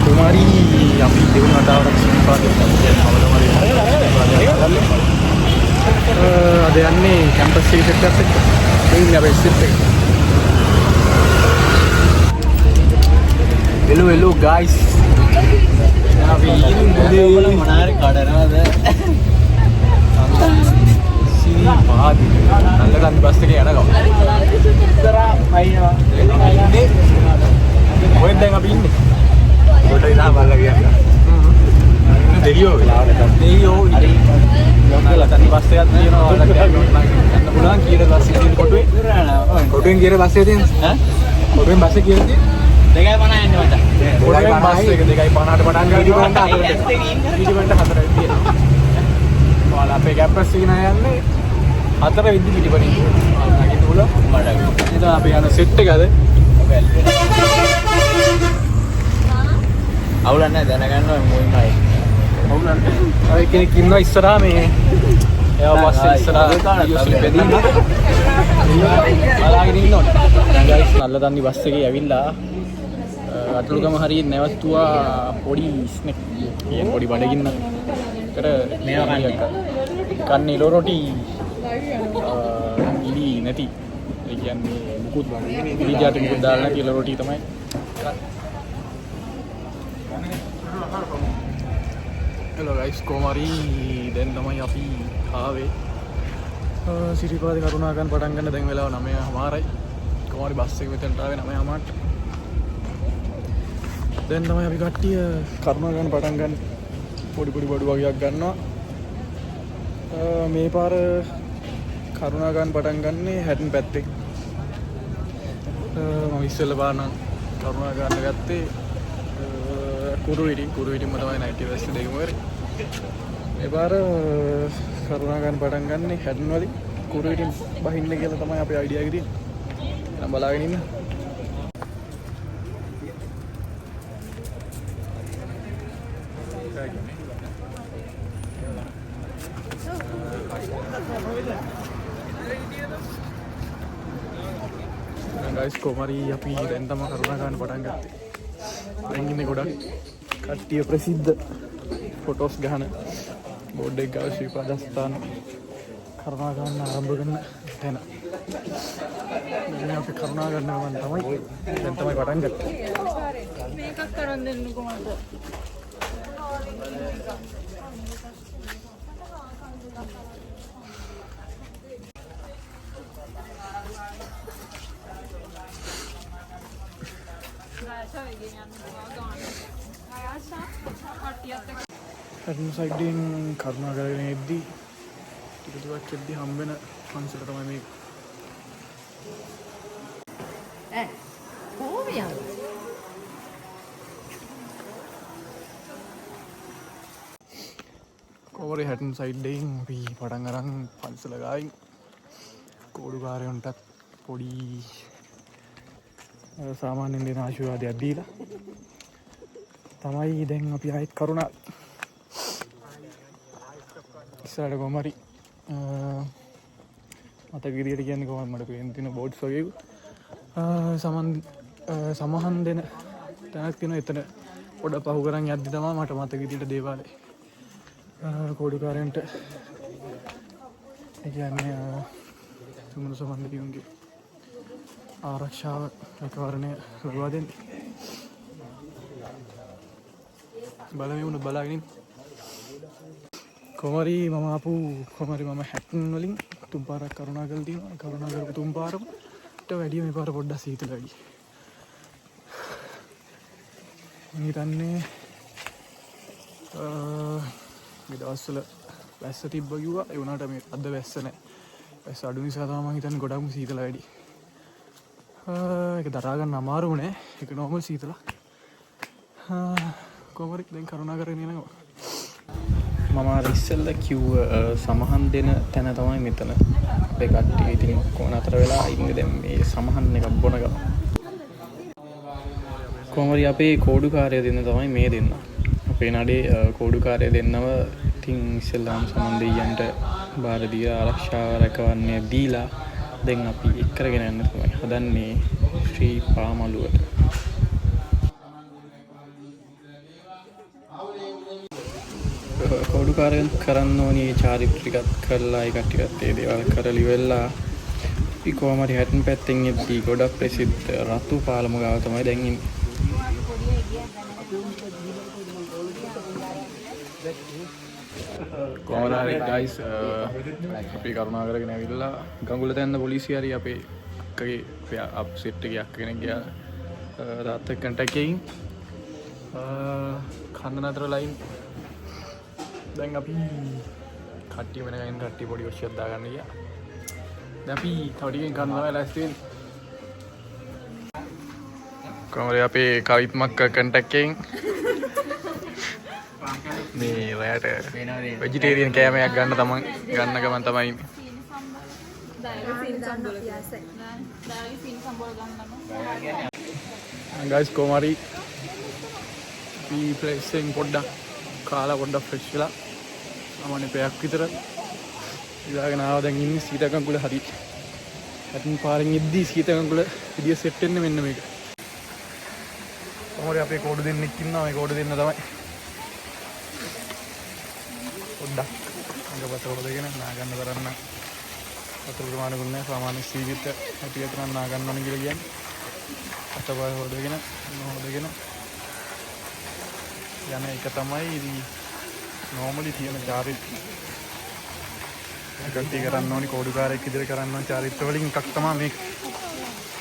කුමාරි අපි දෙවන වතාවට සිංපාදේ අද යන්නේ කැම්පස් එකේ සෙට් එකක් එක්ක. ඉන්නේ අපේ ස්ලිප් එක. hello guys. අපි ඉන්නේ මොනාරි කඩනවාද? සිංපාදේ. නල්ලගන්න බස් එකේ යනවා. ඉතරා අයියා. ඉන්නේ. කොහෙන්ද දැන් අපි ඉන්නේ? කොට ඉඳලා බලලා ගියා. දෙවියෝ දෙවියෝ ඉතින් මොකද තනි බස් එකක් තියෙනවා ඔයාලට යන්න පුළුවන් කීයද බස් එකේ තියෙන කොටුවේ කොටුවෙන් කීයද බස් එකේ තියෙන ඈ කොටුවෙන් බස් එකේ කීයද තියෙන 2.50 යන්නේ මචං කොටුවෙන් බස් එක 2.50ට පටන් ගන්න ඉදිරියට 4ට තියෙනවා ඔයාලා අපේ කැම්පස් එකේ නෑ යන්නේ 4 විදි පිටිපනින් නගින්න පුළුවන් මඩ ඉතින් අපි යන සෙට් එකද අවුලක් නැහැ දැනගන්නවා මොයිමයි අවුලක් අය කෙනෙක් ඉන්නවා ඉස්සරහා මේ එයා පස්සේ ඉස්සරහා යුස්ලි බෙදින්න බලාගෙන ඉන්නෝනේ දැන් ගයිස් නල්ලදන්නි බස් එකේ ඇවිල්ලා අටලුගම හරියට නැවතුවා පොඩි ස්නෙක් කියන පොඩි බඩගින්න කර මෙයා කන්නේ ඉලෝ රොටි ඉලි නැති ඒ කියන්නේ මුකුත් ඉලි જાති මුකුත් දාලා නැති ඉලෝ රොටි තමයි hello guys කොමාරි දැන් තමයි අපි ආවේ සිරිපාදේ කරුණාකරන් පටන් ගන්න දැන් වෙලාව 9:00යි කොමාරි බස් එක මෙතනට ආවේ 9:00ට දැන් තමයි අපි කට්ටිය කරුණාකරන් පටන් ගන්න පොඩි බඩු වගේක් ගන්නවා මේ පාර කරුණාකරන් පටන් ගන්නේ හැටන් පැත්තේ මම ඉස්සෙල්ලා පාර නම් කරුණාකරන් ගත්තේ කුරුවිටින්ම තමයි 90 වෙස්ට් දෙකම වෙරේ. මේ පාර කරුණාකරන් පටන් ගන්න හැඩන් වලින් කුරුවිටින් බහින්න කියලා තමයි අපේ අයිඩියා එක තියෙන්නේ. එහෙනම් බලාගෙන ඉන්න. guys කොමාරි අපි දැන් තමයි කරුණාකරන් පටන් ගත්තේ. දැන් ඉන්නේ ගොඩක් කට්ටිය ප්‍රසිද්ධ ෆොටෝස් ගහන බෝඩ් එක ගාව ශ්‍රීපාදස්ථාන කරුණාකරන් ආරම්භ කරන තැන. දැන් අපි කරුණාකරන් ගමන් තමයි දැන් තමයි පටන් ගත්තේ. මේකක් කරන් දෙන්නකෝ මට. හැටන් සයිඩින් කරුණා කරගෙන එද්දී ටිකක් එද්දී හම්බෙන පන්සල තමයි මේක. කොහොම යන්නේ? කොහොමද හැටන් සයිඩින් අපි පටන් අරන් පන්සල ගාවින් කෝඩුකාරයන්ටත් පොඩි සාමාන්‍යයෙන් දෙන ආශිර්වාදයක් දීලා තමයි දැන් අපි ආයෙත් කරුණා ඉස්සරහට කොහමරි මතක විදියට කියන්නේ කොහොමද මට පේන තියෙන බෝඩ්ස් වගේ සමහන් දෙන තැනක් තියෙනවා එතන පොඩ පහු කරන් යද්දි තමයි මට මතක විදියට දේවාලේ කෝඩුකාරයන්ට ඒ කියන්නේ තුමුණු සම්බන්ධියුන්ගේ ආරක්ෂාව එකවරණය ලබා දෙන්න බලමු බලාගෙන කොමරි මම ආපු කොමරි මම හැටන් වලින් තුන් පාරක් කරුණා කරලා තියෙනවා කරුණා කරපු තුන් පාරට වැඩිය මේ පාර පොඩ්ඩක් සීතල වැඩි මම හිතන්නේ මේ දවස්වල වැස්ස තිබ්බ කිව්වා ඒ වුණාට මේ අද වැස්ස නැහැ වැස්ස අඩු නිසා තමයි මම හිතන්නේ ගොඩක්ම සීතල වැඩි ඒක දරා ගන්න අමාරු නේ ඒක නෝමල් සීතල කොමරි දැන් කරුණා කරගෙන යනවා මම ඉස්සෙල්ලා කිව්ව සමහන් දෙන තැන තමයි මෙතන අපේ කට්ටිය ඉතින් කොහොම අතර වෙලා ඉන්නේ දැන් මේ සමහන් එකක් බොන ගම කොමරි අපේ කෝඩුකාරය දෙන්න තමයි මේ දෙන්න අපේ නඩේ කෝඩුකාරය දෙන්නව ඉතින් ඉස්සෙල්ලාම සමන් දෙයියන්ට බාර දීලා ආරක්ෂාව රැකවන්නේ දීලා දැන් අපි එක් කරගෙන යන්න තමයි හදන්නේ ශ්‍රී පාමලුවට කොඩුකාරයන් කරන්න ඕනි චාරිත්‍රිකත් කරලා ඒ කට්ටියත් ඒ දේවල් කරලි වෙලා අපි කොහොම හරි හැටන් පැත්තෙන් එද්දී ගොඩක් ප්‍රසිද්ධ රතු පාලම ගාව තමයි දැන් ඉන්නේ. කොහොමද හරි guys අපි කරුණා කරගෙන ඇවිල්ලා ගඟුල තැන්න පොලිසිය හරි අපේ අක්කගේ අප්සෙට් එකේ අක්ක කෙනෙක් ගියා තාත්තා එක්ක කන්ටැක්ට් එකකින් කන්ද නතර ලයින් දැන් අපි කට්ටිය වෙනකන් කට්ටිය පොඩි ඔෂ්‍යයක් දාගන්න ගියා. දැන් අපි තවටියෙන් කන්න තමයි ලෑස්ති වෙන්නේ. කොහොමද අපේ කවිත් මක්ක කන්ටැක්ට් එකෙන් මේ රැයට වෙජිටේරියන් කෑමයක් ගන්න ගමන් තමයි ඉන්නේ. guys කොමාරි ප්ලේසින් පොඩ්ඩක් කාලා පොඩ්ඩක් ෆ්‍රෙෂ් වෙලා අමනේ පැයක් විතර ඉඳගෙන ආව දැන් ඉන්නේ සීතකංගුල හරි. හැටින් පාරෙන් ඉද්දී සීතකංගුල විදිය සෙට් වෙන්නේ මෙන්න මේක. කොහොමද අපේ කෝඩු දෙන්නෙක් ඉන්නවා මේ කෝඩු දෙන්න තමයි. පොඩ්ඩක් අඟපත හොදගෙන නා ගන්න කරන්න අතර ප්‍රමාණකුත් නැහැ සාමාන්‍ය සීවිත හැටියට නම් නා ගන්න ඕන කියලා කියන්නේ. අතපය හොදගෙන යන එක තමයි normally තියෙන චාරිත්‍රය. කට්ටිය කරන්න ඕනි කෝඩුකාරයෙක් ඉදිරිය කරන්න ඕන චාරිත්‍ර වලින් එකක් තමයි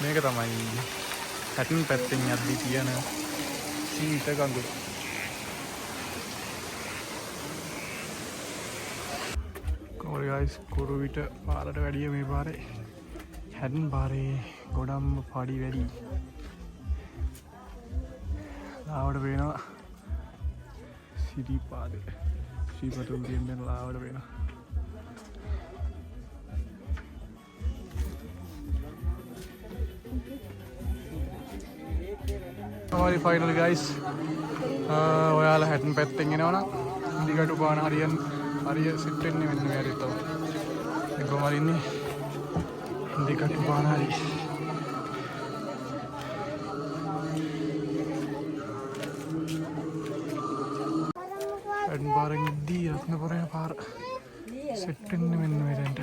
මේක තමයි හැටින් පැත්තෙන් යද්දී තියෙන සීත කඳුල. guys කුරු විට පාරට වැඩිය මේ පාරේ හැඩන් පාරේ ගොඩම් පඩි වැඩි. ලාවට පේනවා සිරිපාදේ ශ්‍රීපතුන් කියන ලාවට පේනවා. හරි ෆයිනල් guys ඔයාලා හැටන් පැත්තෙන් එනවනම් දිගට පාන හරිය සෙට් වෙන්නේ මෙන්න මේ හරියට තමයි. මේ කොහමද ඉන්නේ දිගට පාන හරිය. හැටන් පාරෙන් ඉද්දී රත්නපුරේ පාර සෙට් වෙන්නේ මෙන්න මෙතනට.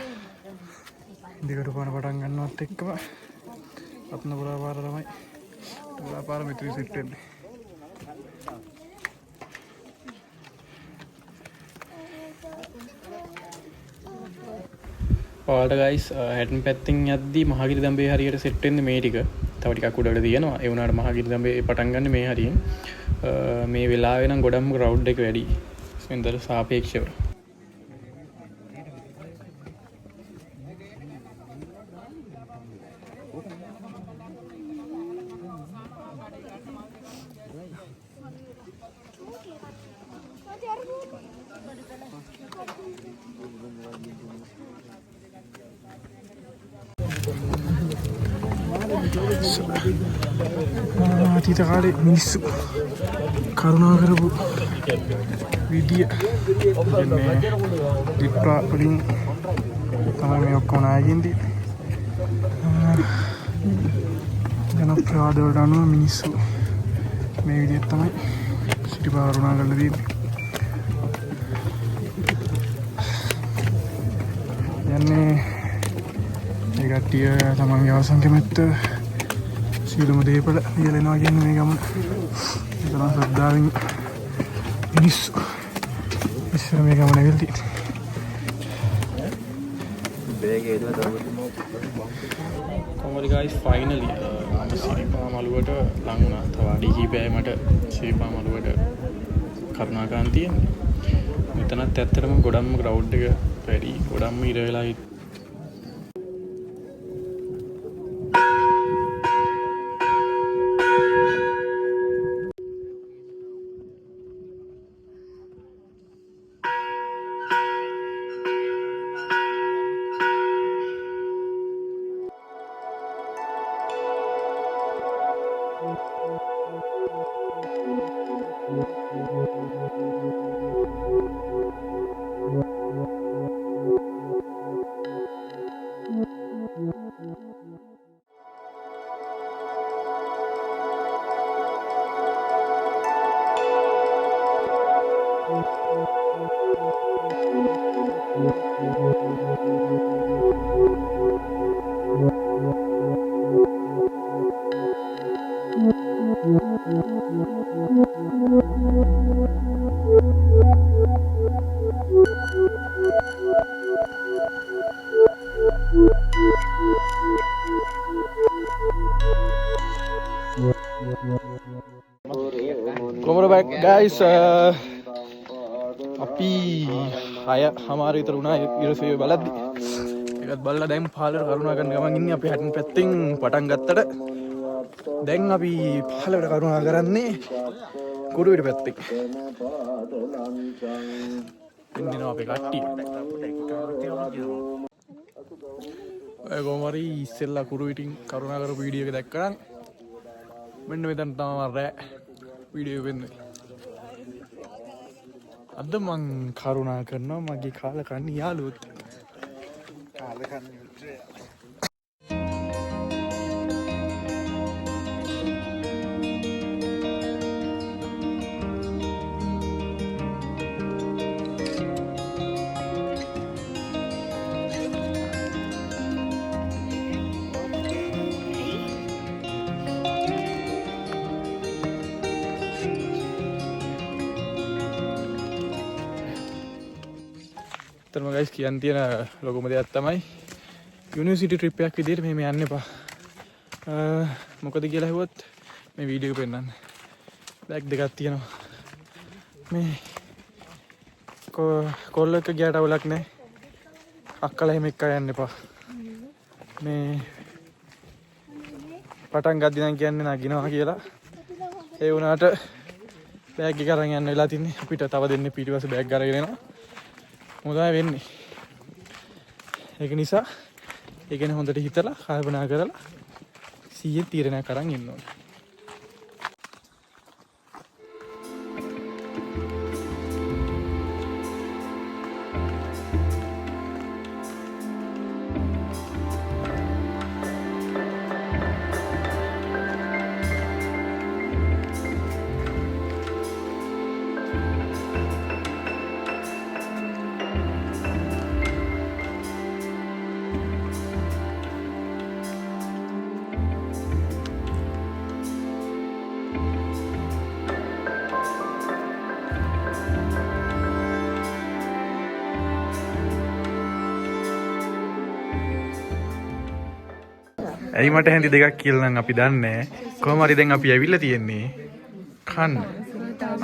දිගට පාන පටන් ගන්නවත් එක්කම රත්නපුරා පාර තමයි පාර මෙතන සෙට් වෙන්නේ. ඔයාලට guys හැටන් පැත්තෙන් යද්දී මහගිරි දඹේ හරියට සෙට් වෙන්නේ මේ ටික. තව ටිකක් උඩට තියෙනවා. ඒ වුණාට මහගිරි දඹේ පටන් ගන්න මේ හරියෙන්. මේ වෙලාවේ නම් ගොඩක්ම ක්‍රවුඩ් එක වැඩි. වෙනදට සාපේක්ෂව. අතීත කාලේ මිනිස්සු කරුණා කරපු විදිය මේ ලිප්පා වලින් තමයි මේ ඔක්කොම නායකින් තියෙන්නේ. ජනප්‍රවාද වලට අනුව මිනිස්සු මේ විදිහට තමයි සිරිපා කරුණා කරලා තියෙන්නේ. යන්නේ ඒ කට්ටිය තමන්ගේ අවසන් කැමැත්ත සියලුම දේපල ලියලනවා කියන්නේ මේ ගමන. ඒ තරම් ශ්‍රද්ධාවෙන් මිනිස්සු ඉස්සර මේ ගමන ඇවිල්ලා තියෙනවා. කොහොමද guys finally සිරිපා මළුවට ලං වුණා. තව අඩි කිහිපයයි මට සිරිපා මළුවට කරුණාකාරන් තියෙන්නේ. මෙතනත් ඇත්තටම ගොඩක්ම ක්‍රවුඩ් එක වැඩි. ගොඩක්ම ඉර වෙලා guys අපි 6:00 විතර වුණා ඊරසේ බලද්දි ඒකත් බලලා දැන් පහළට කරුණා කරන ගමන් ඉන්නේ අපි හැටන් පැත්තෙන් පටන් ගත්තට දැන් අපි පහළට කරුණා කරන්නේ කුරුවිට පැත්තෙන් ඉන්නවා අපේ කට්ටිය ඔය කොහමරි ඉස්සෙල්ලා කුරුවිටින් කරුණා කරපු වීඩියෝ එක දැක්කනම් මෙන්න මෙතන තමයි රෑ වීඩියෝ වෙන්නේ අද මං කරුණා කරනවා මගේ කාලකන්ණි යාළුවොත් කාලකන්ණි උත්‍රය terima guys kian tiana logo දෙයක් තමයි යුනිවර්සිටි ට්‍රිප් එකක් විදිහට මෙහෙම යන්න එපා. මොකද කියලා හෙව්වොත් මේ වීඩියෝ එක පෙන්නන්න. බෑග් දෙකක් තියෙනවා. මේ කොල්ලක ගියට අවුලක් නැහැ. අක්කලා එහෙම එක්ක යන්න එපා. මේ පටන් ගද්දි නම් කියන්නේ නගිනවා කියලා. ඒ වුණාට බෑග් එක අරන් යන්න වෙලා තින්නේ. අපිට තව දෙන්නේ පිටිපස්සේ බෑග් අරගෙන එනවා. මොදා වෙන්නේ ඒක නිසා ඒ කියන්නේ හොඳට හිතලා කල්පනා කරලා 100 තීරණයක් අරන් ඉන්න ඕනේ. ඇයි මට හැඳි දෙකක් කියලා නම් අපි දන්නේ කොහොම හරි දැන් අපි ඇවිල්ලා තියෙන්නේ කන්න.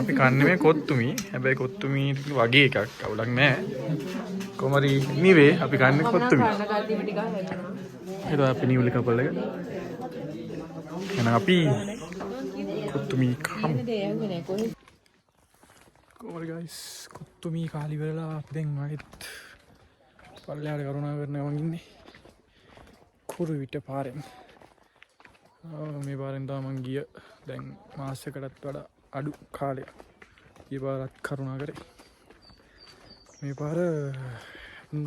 අපි කන්නේ මේ කොත්තුමි. හැබැයි කොත්තුමි වගේ එකක් අවුලක් නැහැ. කොහොම හරි නිවේ අපි කන්නේ කොත්තුමි. ඒක අපි නිවුලි කපල් එක. එහෙනම් අපි කොත්තුමි කමු. කොහොම හරි guys කොත්තුමි කාලි වෙලා අපි දැන් ආයෙත් පල්ලෙහාට කරුණා කරනවා මං ඉන්නේ. කුරුවිට පාරෙන් මේ පාරෙන් තමයි මං ගිය දැන් මාසයකටත් වඩා අඩු කාලයක් ඊ පාරත් කරුණා කරේ මේ පාර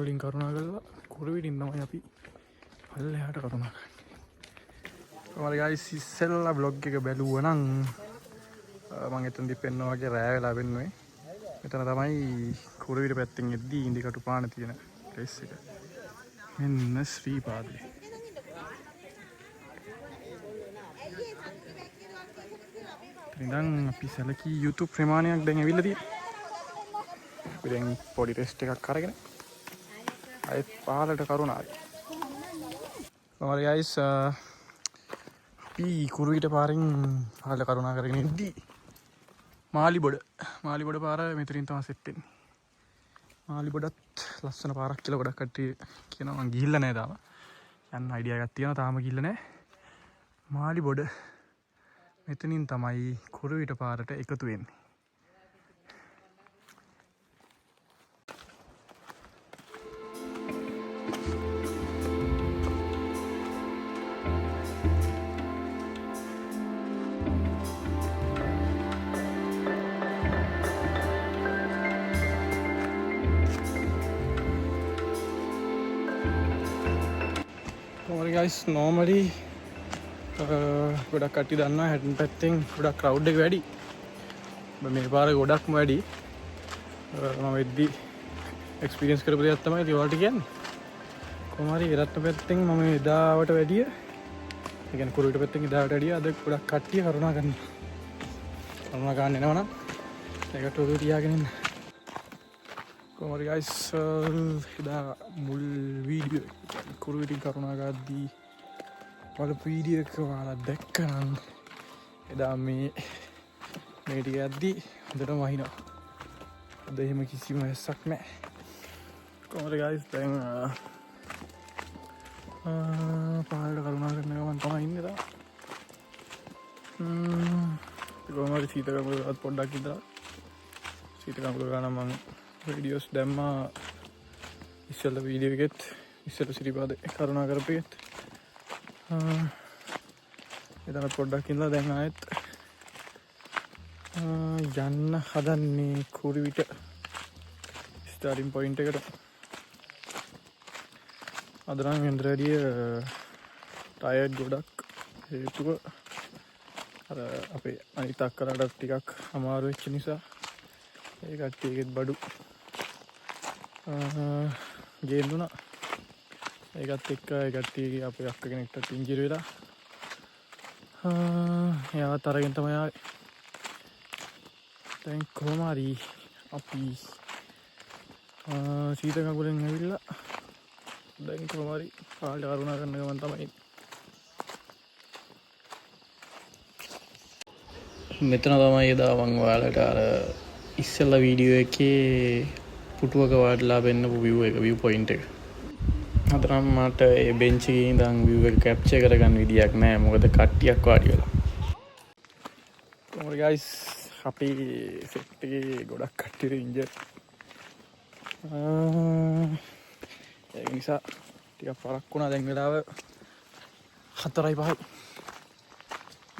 වලින් කරුණා කරලා කුරුවිටින් තමයි අපි පල්ලෙහාට කරුණා කරන්නේ. ඔයාලා guys ඉස්සෙල්ලා vlog එක බැලුවා නම් මම එතනදි පෙන්නවා වගේ රෑ වෙලා වෙන්නේ. මෙතන තමයි කුරුවිට පැත්තෙන් එද්දී ඉන්දිකටු පාන තියෙන ප්ලේස් එක. මෙන්න ශ්‍රී පාදේ. ඉතින් අපි සැලකී YouTube ප්‍රමාණයක් දැන් ඇවිල්ලා තියෙනවා. අපි දැන් පොඩි ටෙස්ට් එකක් අරගෙන ආයෙත් පහලට කරුණායි. ඔයාලා guys අපි කුරුවිට පාරෙන් පහලට කරුණා කරගෙන ඉද්දී මාලිබොඩ පාර මෙතනින් තමයි සෙට් වෙන්නේ. මාලිබොඩත් ලස්සන පාරක් කියලා ගොඩක් කට්ටිය කියනවා. මං ගිහිල්ලා නැහැ තාම. යන්න අයිඩියා එකක් තියෙනවා තාම ගිහිල්ලා නැහැ. මාලිබොඩ මෙතනින් තමයි කුරුවිට පාරට එකතු වෙන්නේ. guys normally ගොඩක් කට්ටිය දන්නවා හැටන් පැත්තෙන් ගොඩක් ක්‍රවුඩ් එක වැඩි. මේ පාර ගොඩක්ම වැඩි. මම වෙද්දි එක්ස්පීරියන්ස් කරපු දෙයක් තමයි ඒ වලට කියන්නේ. කොහොම හරි රත්න පැත්තෙන් මම එදාවට වැඩිය ඒ කියන්නේ කුරුවිට පැත්තෙන් එදාවට වැඩිය අද ගොඩක් කට්ටිය කරුණා කරනවා. කරුණා ගන්න එනවනම් ඒකට උදේ තියාගෙන ඉන්න. කොහොම හරි guys එදා මුල් වීඩියෝ කුරුවිටින් කරුණා ගද්දී වල වීඩියෝ එක ඔයාලා දැක්කනම් එදා මේ මේ ටික යද්දී හොඳටම වහිනවා. අද එහෙම කිසිම වැස්සක් නැහැ. කොහොමද guys දැන් පහළට කරුණා කරන ගමන් තමයි ඉන්නේ තාම. කොහොමද සීත කමරේවත් පොඩ්ඩක් ඉඳලා සීත කමරේ ගාන මම වීඩියෝස් දැම්මා. ඉස්සෙල්ල වීඩියෝ එකෙත් ඉස්සෙල්ල සිරිපාදේ කරුණා කරපෙත් එතන පොඩ්ඩක් ඉඳලා දැන් ආයෙත් යන්න හදන්නේ කුරුවිට ස්ටාර්ටින් පොයින්ට් එකට. අද නම් වෙනදට වැඩිය ටයර්ඩ් ගොඩක් හේතුව අර අපේ අනිත් අක්කලාට ටිකක් අමාරු වෙච්ච නිසා ඒ කට්ටියගෙත් බඩු ගේන්නුනා. ඒකත් එක්ක ඒ කට්ටියගේ අපේ අක්ක කෙනෙක්ට ඉන්ජරි වෙලා එයාවත් අරගෙන තමයි ආවේ. දැන් කොහොම හරි අපි සීත කකුලෙන් ඇවිල්ලා දැන් කොහොම හරි පාළට කරුණා කරන ගමන් තමයි. මෙතන තමයි එදා මම ඔයාලට අර ඉස්සෙල්ලා වීඩියෝ එකේ පුටුවක වාඩිලා පෙන්නපු view එක view point එක. අතරම මට ඒ බෙන්ච් එකේ ඉඳන් view එක capture කරගන්න විදියක් නැහැ. මොකද කට්ටියක් වාඩි වෙලා. කොහොමද guys අපි සෙට් එකේ ගොඩක් කට්ටිය ඉන්ජර්. ඒ නිසා ටිකක් පරක් වුණා. දැන් වෙලාව 4:05.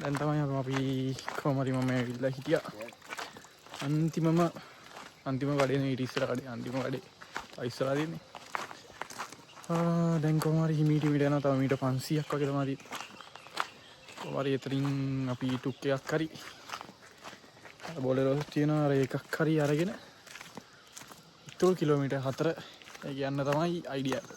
දැන් තමයි අපි කොහොම හරි මම ඇවිල්ලා හිටියා. අන්තිම කඩේ නේ ඊට ඉස්සර කඩේ අන්තිම කඩේ ඉස්සරහා තියෙන්නේ. දැන් කොහොම හරි හිමීට යනවා. තව මීට 500ක් වගේ තමයි. කොහොම හරි එතනින් අපි ටුක් එකක් හරි බෝලරෝස් තියෙනවා. අර එකක් හරි අරගෙන ඉතුරු කිලෝමීටර් 4 ඒක යන්න තමයි අයිඩියා එක.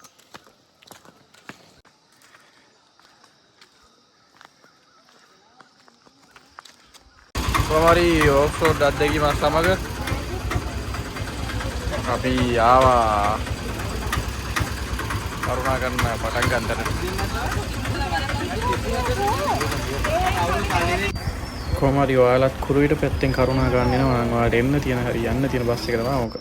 කොහොමරි ඔෆ්රෝඩ් අත්දැකීම සමග අපි ආවා කරුණා කරන පටන් ගන්නතර. කොහොමරි ඔයාලත් කුරුවිට පැත්තෙන් කරුණා ගන්න එනවා නම් ඔයාලට එන්න තියෙන හරි යන්න තියෙන බස් එක තමයි ඕක.